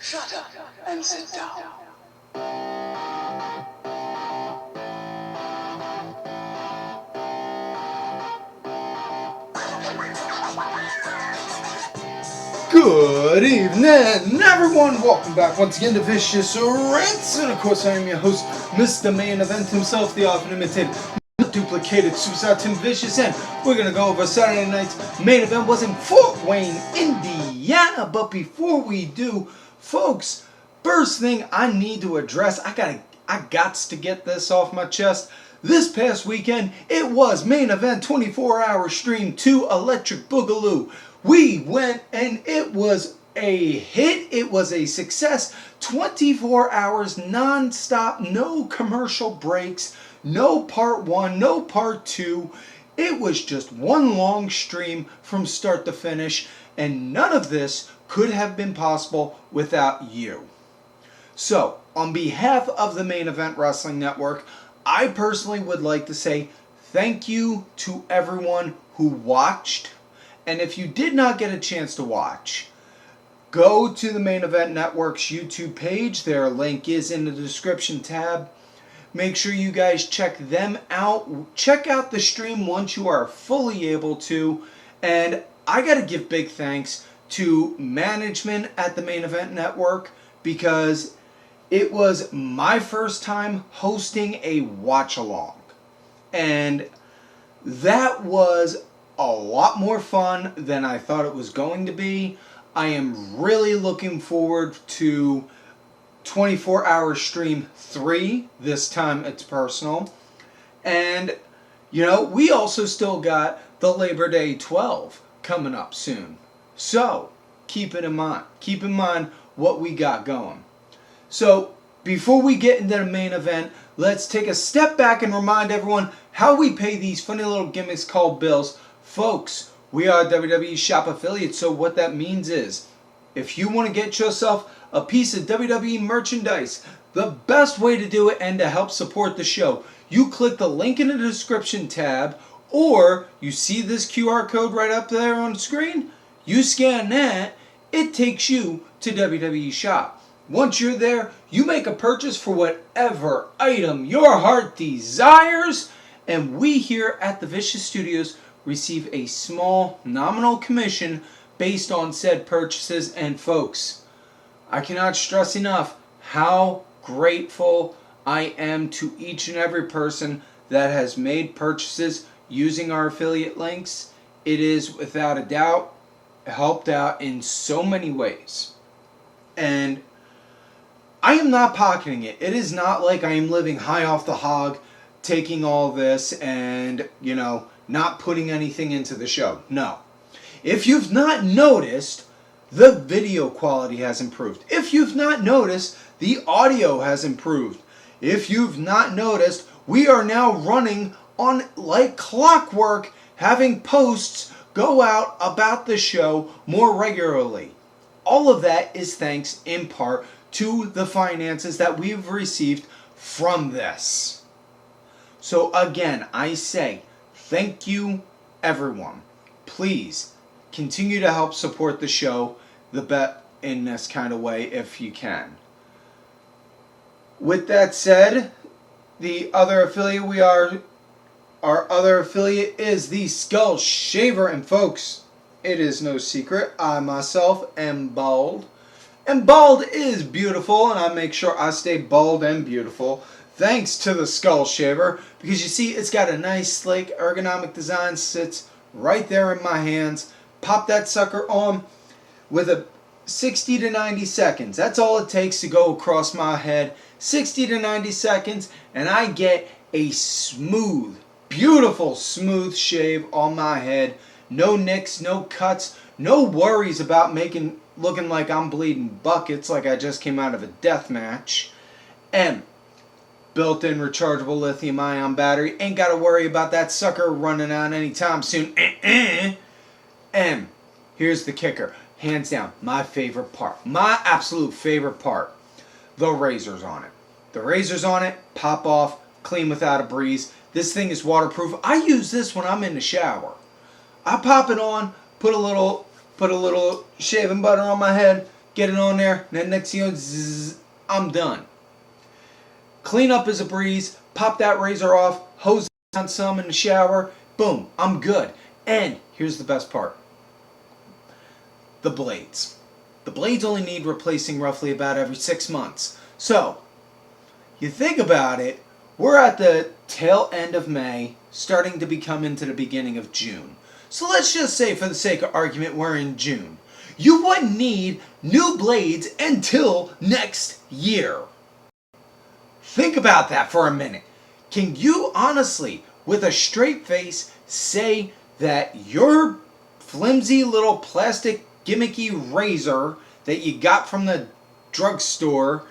Shut up and sit down. Good evening, everyone. Welcome back once again to Vicious Rants. And of course, I am your host, Mr. Main Event himself, the often imitated, duplicated Suicide Tim Vicious. And we're going to go over Saturday night's main event was in Fort Wayne, Indiana. But before we do, folks, first thing I need to address, I got to get this off my chest. This past weekend, it was main event 24-hour stream to Electric Boogaloo. We went and it was a hit. It was a success. 24 hours non-stop, no commercial breaks, no part one, no part two. It was just one long stream from start to finish, and none of this could have been possible without you. So, on behalf of the Main Event Wrestling Network, I personally would like to say thank you to everyone who watched. And if you did not get a chance to watch, go to the Main Event Network's YouTube page. Their link is in the description tab. Make sure you guys check them out. Check out the stream once you are fully able to. And I got to give big thanks to management at the Main Event Network, because it was my first time hosting a watch-along. And that was a lot more fun than I thought it was going to be. I am really looking forward to 24-hour stream 3. This time it's personal. And, you know, we also still got the Labor Day 12 coming up soon. So, keep it in mind. Keep in mind what we got going. So, before we get into the main event, let's take a step back and remind everyone how we pay these funny little gimmicks called bills. Folks, we are WWE Shop affiliates, so what that means is, if you want to get yourself a piece of WWE merchandise, the best way to do it and to help support the show, you click the link in the description tab, or you see this QR code right up there on the screen, you scan that, it takes you to WWE Shop. Once you're there, you make a purchase for whatever item your heart desires, and we here at the Vicious Studios receive a small nominal commission based on said purchases. And folks, I cannot stress enough how grateful I am to each and every person that has made purchases using our affiliate links. It is without a doubt helped out in so many ways. And I am not pocketing it. It is not like I am living high off the hog, taking all this and, you know, not putting anything into the show. No. If you've not noticed, the video quality has improved. If you've not noticed, the audio has improved. If you've not noticed, we are now running on like clockwork, having posts go out about the show more regularly. All of that is thanks in part to the finances that we've received from this. So again, I say, thank you, everyone. Please continue to help support the show in this kind of way if you can. With that said, the other affiliate our other affiliate is the Skull Shaver. And folks, it is no secret, I myself am bald. And bald is beautiful, and I make sure I stay bald and beautiful thanks to the Skull Shaver, because you see it's got a nice sleek ergonomic design, sits right there in my hands. Pop that sucker on with a 60 to 90 seconds. That's all it takes to go across my head. 60 to 90 seconds, and I get a smooth, beautiful smooth shave on my head. No nicks, no cuts, no worries about looking like I'm bleeding buckets like I just came out of a death match. And built-in rechargeable lithium-ion battery. Ain't got to worry about that sucker running out anytime soon. And here's the kicker. Hands down, my favorite part. My absolute favorite part. The razors on it. The razors on it pop off, clean without a breeze. This thing is waterproof. I use this when I'm in the shower. I pop it on, put a little shaving butter on my head, get it on there, and then next thing you know, zzz, I'm done. Cleanup is a breeze. Pop that razor off, hose down some in the shower, boom, I'm good. And here's the best part. The blades. The blades only need replacing roughly about every 6 months. So, you think about it, we're at the tail end of May, starting to become into the beginning of June. So let's just say, for the sake of argument, we're in June. You wouldn't need new blades until next year. Think about that for a minute. Can you honestly, with a straight face, say that your flimsy little plastic gimmicky razor that you got from the drugstore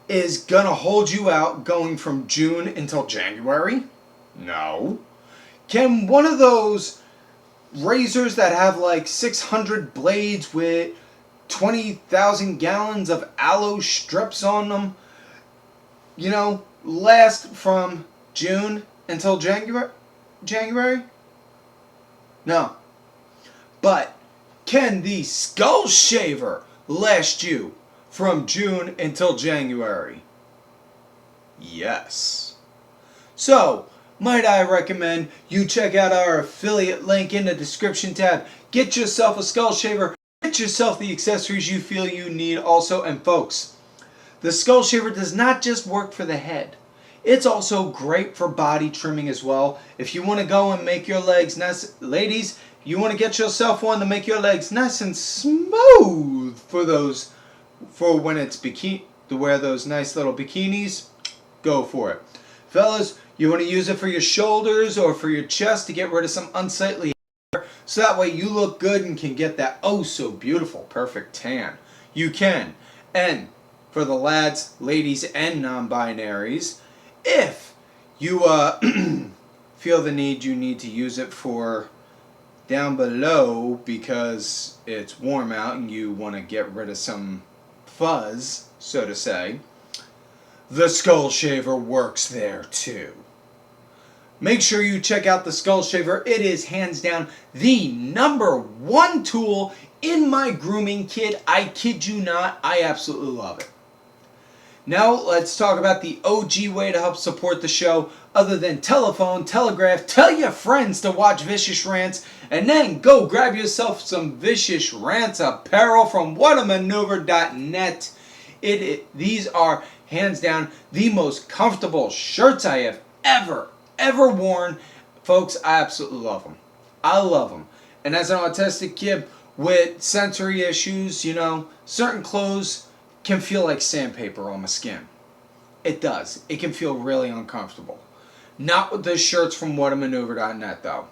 is gonna hold you out going from June until January? No. Can one of those razors that have like 600 blades with 20,000 gallons of aloe strips on them, last from June until January? No. But can the skull shaver last you from June until January? Yes. So, might I recommend you check out our affiliate link in the description tab. Get yourself a skull shaver. Get yourself the accessories you feel you need also. And folks, the skull shaver does not just work for the head. It's also great for body trimming as well. If you want to go and make your legs nice, ladies, you want to get yourself one to make your legs nice and smooth for when it's to wear those nice little bikinis, go for it. Fellas, you want to use it for your shoulders or for your chest to get rid of some unsightly hair, so that way you look good and can get that oh so beautiful perfect tan. You can. And for the lads, ladies, and non-binaries, if you feel the need you need to use it for down below because it's warm out and you want to get rid of some fuzz, so to say, the skull shaver works there too. Make sure you check out the skull shaver. It is hands down the #1 tool in my grooming kit. I kid you not, I absolutely love it. Now let's talk about the OG way to help support the show, other than telephone, telegraph, tell your friends to watch Vicious Rants, and then go grab yourself some Vicious Rants apparel from whatamaneuver.net. These are hands down the most comfortable shirts I have ever worn. Folks, I absolutely love them. I love them. And as an autistic kid with sensory issues, certain clothes can feel like sandpaper on my skin. It does. It can feel really uncomfortable. Not with the shirts from whatamaneuver.net though.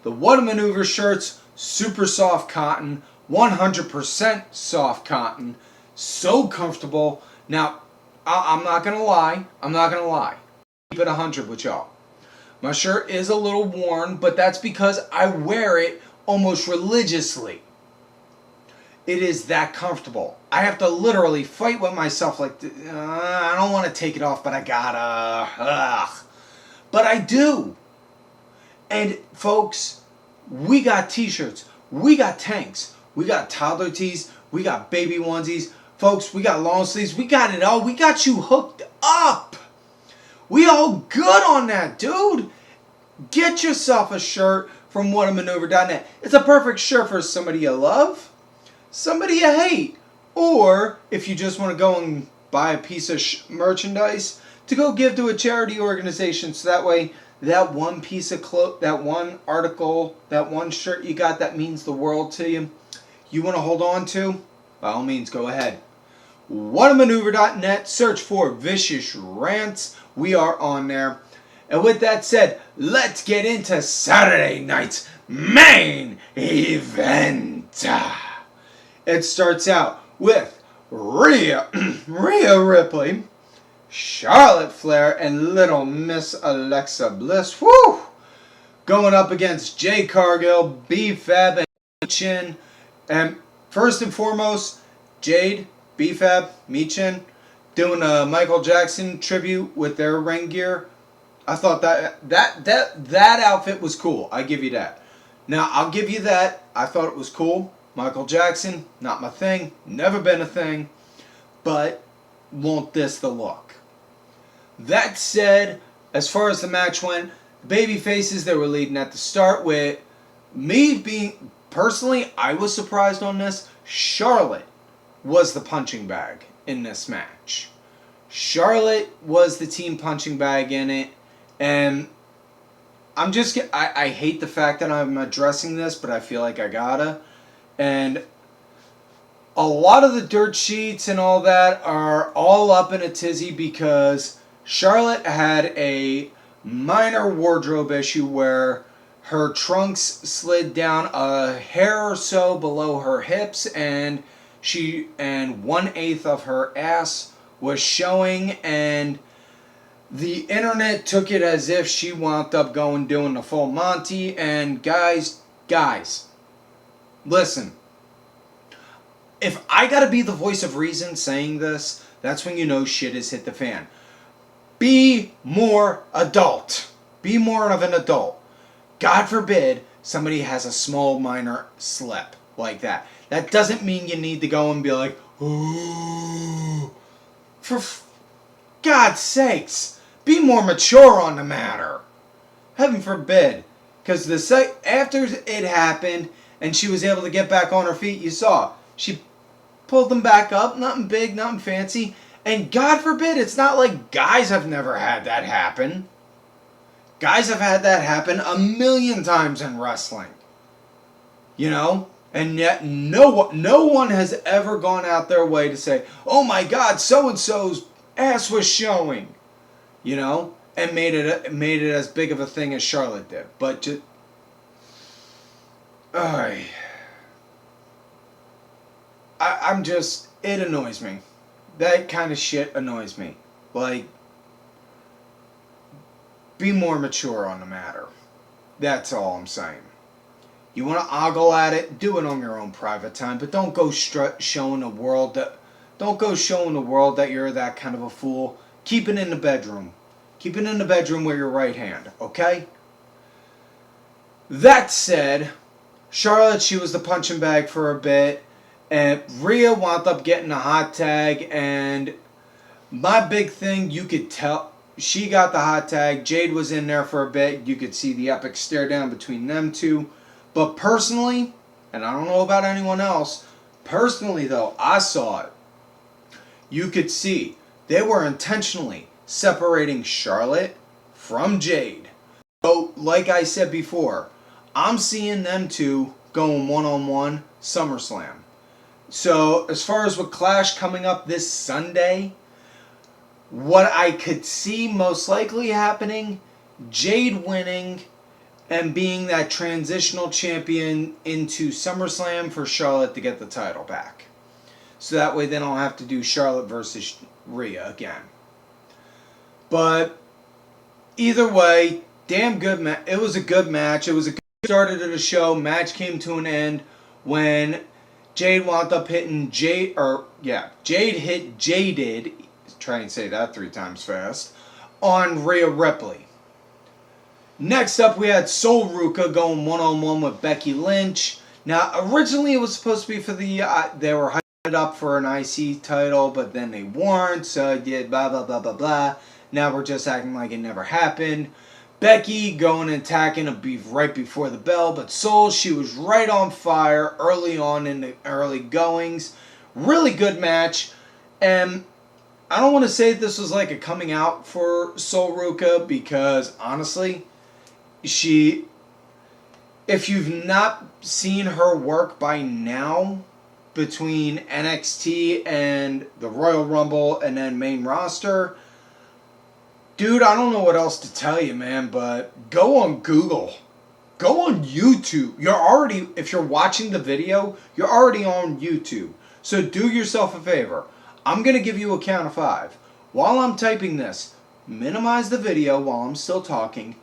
The Whatamaneuver shirts, super soft cotton, 100% soft cotton, so comfortable. Now, I'm not gonna lie. Keep it 100 with y'all. My shirt is a little worn, but that's because I wear it almost religiously. It is that comfortable. I have to literally fight with myself like, I don't want to take it off, but I gotta. But I do. And folks, we got t-shirts, we got tanks, we got toddler tees, we got baby onesies. Folks, we got long sleeves, we got it all. We got you hooked up. We all good on that, dude. Get yourself a shirt from whatamaneuver.net. It's a perfect shirt for somebody you love, somebody you hate, or if you just want to go and buy a piece of merchandise to go give to a charity organization, so that way that one piece of that one article, that one shirt you got that means the world to you, you want to hold on to, by all means go ahead. Whatamaneuver.net, search for Vicious Rants. We are on there. And with that said, let's get into Saturday night's main event. It starts out with Rhea Ripley, Charlotte Flair, and Little Miss Alexa Bliss. Woo! Going up against Jade, Cargil, B-Fab, and Michin. And first and foremost, Jade, B-Fab, Michin doing a Michael Jackson tribute with their ring gear. I thought that outfit was cool. I give you that. Now, I'll give you that. I thought it was cool. Michael Jackson, not my thing, never been a thing, but won't diss the look. That said, as far as the match went, baby faces they were leading at the start with me being, personally, I was surprised on this. Charlotte was the punching bag in this match. Charlotte was the team punching bag in it, and I hate the fact that I'm addressing this, but I feel like I gotta. And a lot of the dirt sheets and all that are all up in a tizzy because Charlotte had a minor wardrobe issue where her trunks slid down a hair or so below her hips, and 1/8 of her ass was showing, and the internet took it as if she wound up doing the full Monty. And guys, listen. If I gotta be the voice of reason saying this, that's when you know shit has hit the fan. Be more adult. Be more of an adult. God forbid somebody has a small minor slip like that. That doesn't mean you need to go and be like, ooh. For God's sakes, be more mature on the matter. Heaven forbid. Because after it happened and she was able to get back on her feet, you saw, she pulled them back up. Nothing big, nothing fancy. And God forbid, it's not like guys have never had that happen. Guys have had that happen a million times in wrestling. You know? And yet no one has ever gone out their way to say, oh my God, so-and-so's ass was showing. You know? And made it as big of a thing as Charlotte did. But just... I'm just... It annoys me. That kind of shit annoys me. Like, be more mature on the matter. That's all I'm saying. You want to ogle at it, do it on your own private time, but don't go showing the world that you're that kind of a fool. Keep it in the bedroom. Keep it in the bedroom with your right hand, okay? That said, Charlotte, she was the punching bag for a bit. And Rhea wound up getting a hot tag, and my big thing, you could tell, she got the hot tag. Jade was in there for a bit. You could see the epic stare down between them two. But personally, and I don't know about anyone else, personally though, I saw it. You could see they were intentionally separating Charlotte from Jade. So, like I said before, I'm seeing them two going one-on-one SummerSlam. So, as far as with Clash coming up this Sunday, what I could see most likely happening, Jade winning and being that transitional champion into SummerSlam for Charlotte to get the title back. So that way they don't have to do Charlotte versus Rhea again. But either way, damn good match. It was a good match. It was a good start of the show. Match came to an end when Jade wound up hitting Jade hit Jaded, try and say that 3 times fast, on Rhea Ripley. Next up, we had Soul Ruca going one-on-one with Becky Lynch. Now, originally it was supposed to be for they were hyped up for an IC title, but then they weren't, so it did blah, blah, blah, blah, blah. Now we're just acting like it never happened. Becky going and attacking a beef right before the bell, but Soul, she was right on fire early on in the early goings. Really good match, and I don't want to say this was like a coming out for Soul Ruca because honestly, if you've not seen her work by now between NXT and the Royal Rumble and then main roster, dude, I don't know what else to tell you, man, but go on Google. Go on YouTube. If you're watching the video, you're already on YouTube. So do yourself a favor. I'm going to give you a count of 5. While I'm typing this, minimize the video while I'm still talking.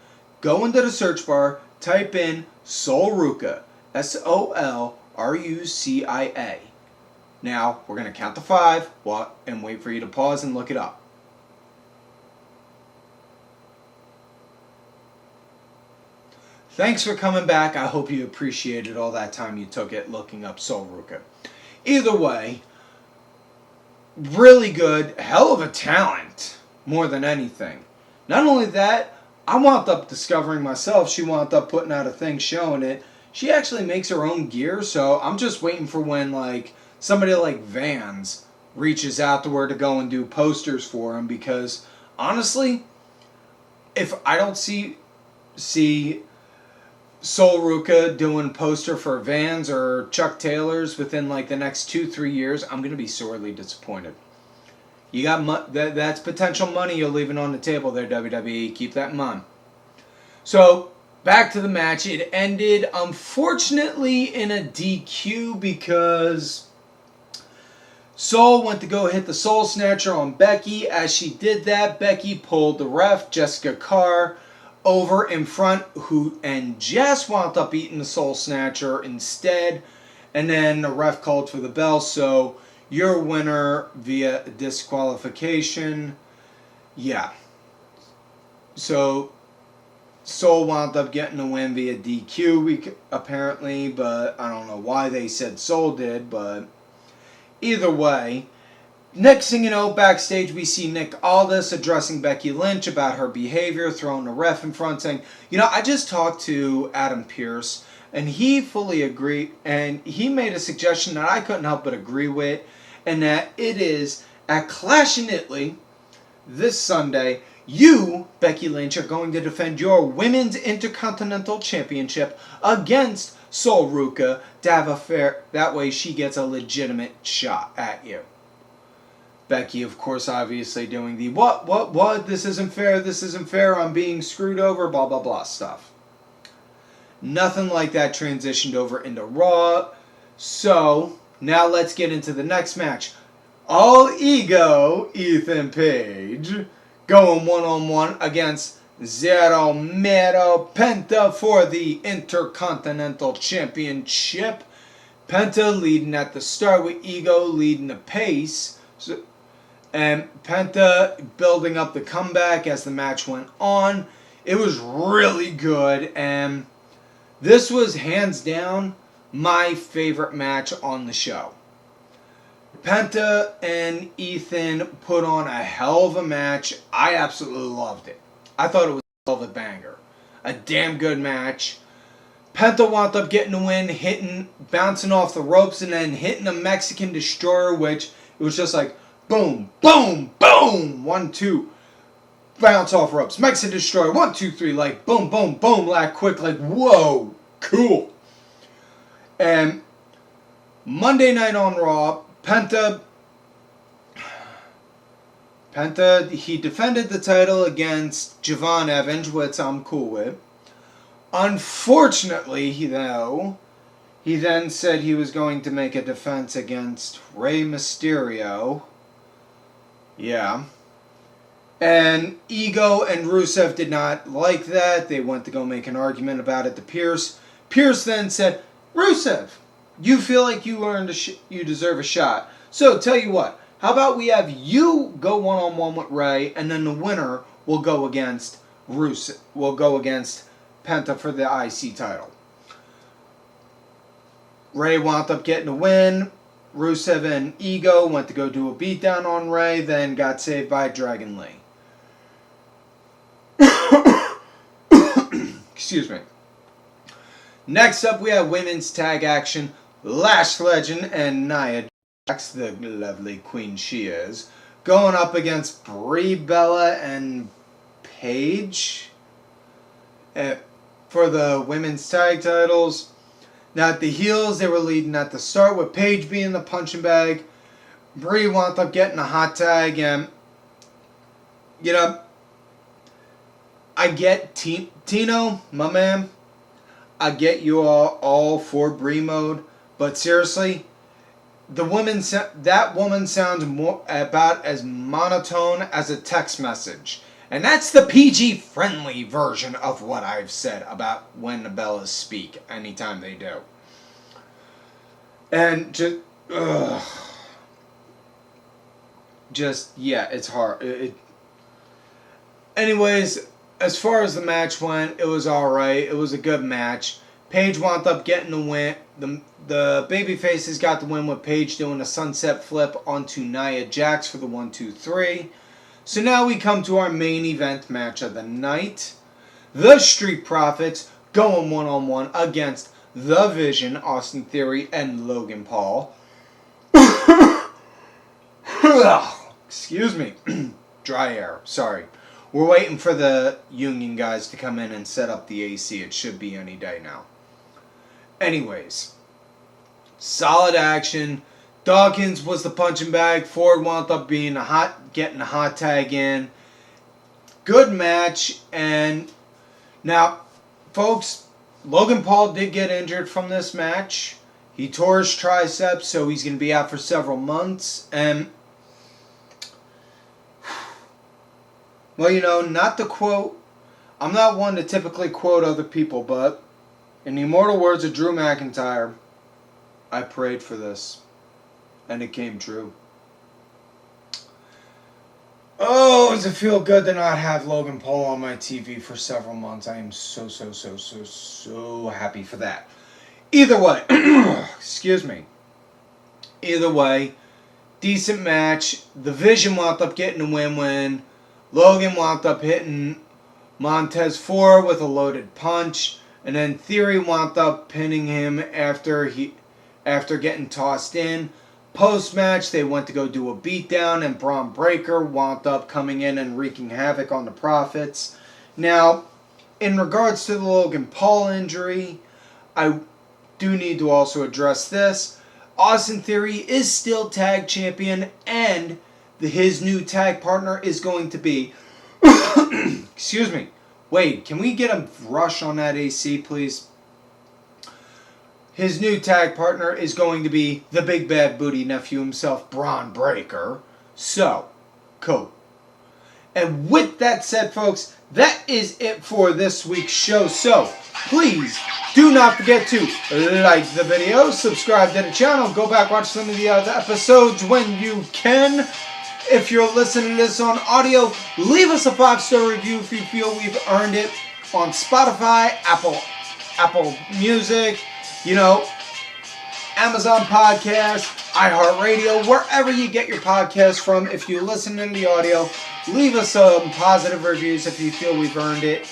Go into the search bar, type in Soul Ruca, SOLRUCIA. Now, we're going to count to 5 and wait for you to pause and look it up. Thanks for coming back. I hope you appreciated all that time you took it looking up Sol Ruca. Either way, really good. Hell of a talent, more than anything. Not only that, I wound up discovering myself, she wound up putting out a thing showing it. She actually makes her own gear, so I'm just waiting for when, like, somebody like Vans reaches out to her to go and do posters for him, because, honestly, if I don't see Sol Ruca doing poster for Vans or Chuck Taylor's within, like, the next 2-3 years, I'm going to be sorely disappointed. You got that's potential money you're leaving on the table there, WWE. Keep that in mind. So, back to the match. It ended, unfortunately, in a DQ because Sol went to go hit the Soul Snatcher on Becky. As she did that, Becky pulled the ref, Jessica Carr, over in front, and Jess wound up eating the Soul Snatcher instead. And then the ref called for the bell, so your winner via disqualification. Yeah. So Sol wound up getting the win via DQ, apparently, but I don't know why they said Sol did, but either way. Next thing you know, backstage we see Nick Aldis addressing Becky Lynch about her behavior, throwing the ref in front, saying, I just talked to Adam Pearce, and he fully agreed, and he made a suggestion that I couldn't help but agree with, and that it is at Clash in Italy this Sunday, you, Becky Lynch, are going to defend your Women's Intercontinental Championship against Sol Ruca to have a fair, that way she gets a legitimate shot at you. Becky, of course, obviously doing the what, this isn't fair, I'm being screwed over, blah, blah, blah stuff. Nothing like that transitioned over into Raw. So, now let's get into the next match. All Ego, Ethan Page, going one-on-one against Zero Mero Penta for the Intercontinental Championship. Penta leading at the start with Ego leading the pace. And Penta building up the comeback as the match went on. It was really good, and this was hands down my favorite match on the show. Penta and Ethan put on a hell of a match. I absolutely loved it. I thought it was a hell of a banger. A damn good match. Penta wound up getting the win, bouncing off the ropes, and then hitting a Mexican Destroyer, which it was just like, boom, boom, boom, 1, 2, bounce off ropes, Mexican Destroyer, 1, 2, 3, like boom, boom, boom, like quick, like whoa, cool. And Monday night on Raw, Penta, he defended the title against Javon Evans, which I'm cool with. Unfortunately, he then said he was going to make a defense against Rey Mysterio. Yeah. And Ego and Rusev did not like that. They went to go make an argument about it to Pierce. Pierce then said, Rusev, you feel like you you deserve a shot. So tell you what, how about we have you go one-on-one with Rey, and then the winner will go against Rusev. Will go against Penta for the IC title. Rey wound up getting a win. Rusev and Ego went to go do a beatdown on Rey, then got saved by Dragon Lee. Excuse me. Next up, we have women's tag action. Lash Legend and Nia Jax, the lovely queen she is, going up against Brie, Bella, and Paige for the women's tag titles. Now at the heels, they were leading at the start with Paige being the punching bag. Brie wound up getting a hot tag, and I get Tino, my man. I get you all for Brie mode, but seriously, that woman sounds more about as monotone as a text message. And that's the PG-friendly version of what I've said about when the Bellas speak, anytime they do. And just yeah, it's hard. Anyways, as far as the match went, it was alright. It was a good match. Paige wound up getting the win. The babyfaces got the win with Paige doing a sunset flip onto Nia Jax for the 1-2-3. So now we come to our main event match of the night. The Street Profits going one-on-one against The Vision, Austin Theory, and Logan Paul. Excuse me. Dry air. Sorry. We're waiting for the union guys to come in and set up the AC. It should be any day now. Anyways. Solid action. Dawkins was the punching bag. Ford wound up being getting a hot tag in. Good match. And now, folks, Logan Paul did get injured from this match. He tore his triceps, so he's going to be out for several months. And, well, you know, not to quote, I'm not one to typically quote other people, but in the immortal words of Drew McIntyre, I prayed for this, and it came true. Oh, does it feel good to not have Logan Paul on my TV for several months? I am so happy for that. Either way, excuse me. Either way, decent match. The Vision wound up getting a win-win. Logan wound up hitting Montez Ford with a loaded punch. And then Theory wound up pinning him after getting tossed in. Post-match, they went to go do a beatdown, and Braun Breaker wound up coming in and wreaking havoc on the Profits. Now, in regards to the Logan Paul injury, I do need to also address this. Austin Theory is still tag champion, and his new tag partner is going to be... Excuse me. Wait, can we get a rush on that AC, please? His new tag partner is going to be the big bad booty nephew himself, Braun Breaker. So, cool. And with that said, folks, that is it for this week's show. So, please do not forget to like the video, subscribe to the channel, go back, watch some of the other episodes when you can. If you're listening to this on audio, leave us a 5-star review if you feel we've earned it on Spotify, Apple Music, you know, Amazon Podcast, iHeartRadio, wherever you get your podcast from. If you listen in the audio, leave us some positive reviews if you feel we've earned it.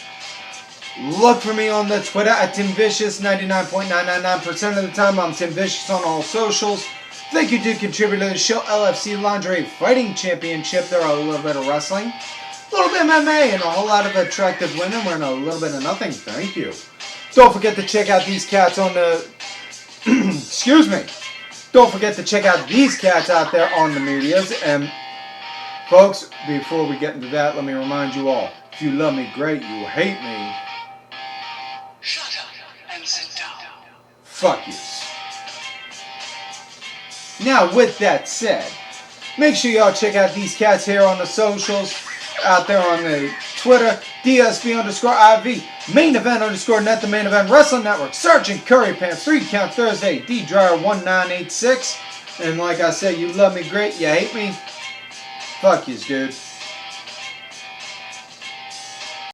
Look for me on the Twitter at Tim Vicious. 99.999% of the time, I'm Tim Vicious on all socials. Thank you to contributor to the show, LFC Lingerie Fighting Championship. There are a little bit of wrestling, a little bit of MMA, and a whole lot of attractive women wearing a little bit of nothing. Thank you. Don't forget to check out these cats on the... Excuse me. Don't forget to check out these cats out there on the medias. And, folks, before we get into that, let me remind you all, if you love me, great. You hate me, Shut up and sit down. fuck you. Now, with that said, make sure y'all check out these cats here on the socials, out there on the Twitter, DSB_IV, Main Event _Net, the Main Event Wrestling Network, Sergeant Curry Pants, 3 Count Thursday, D-Dryer1986, and like I said, you love me great, you hate me, fuck yous, dude.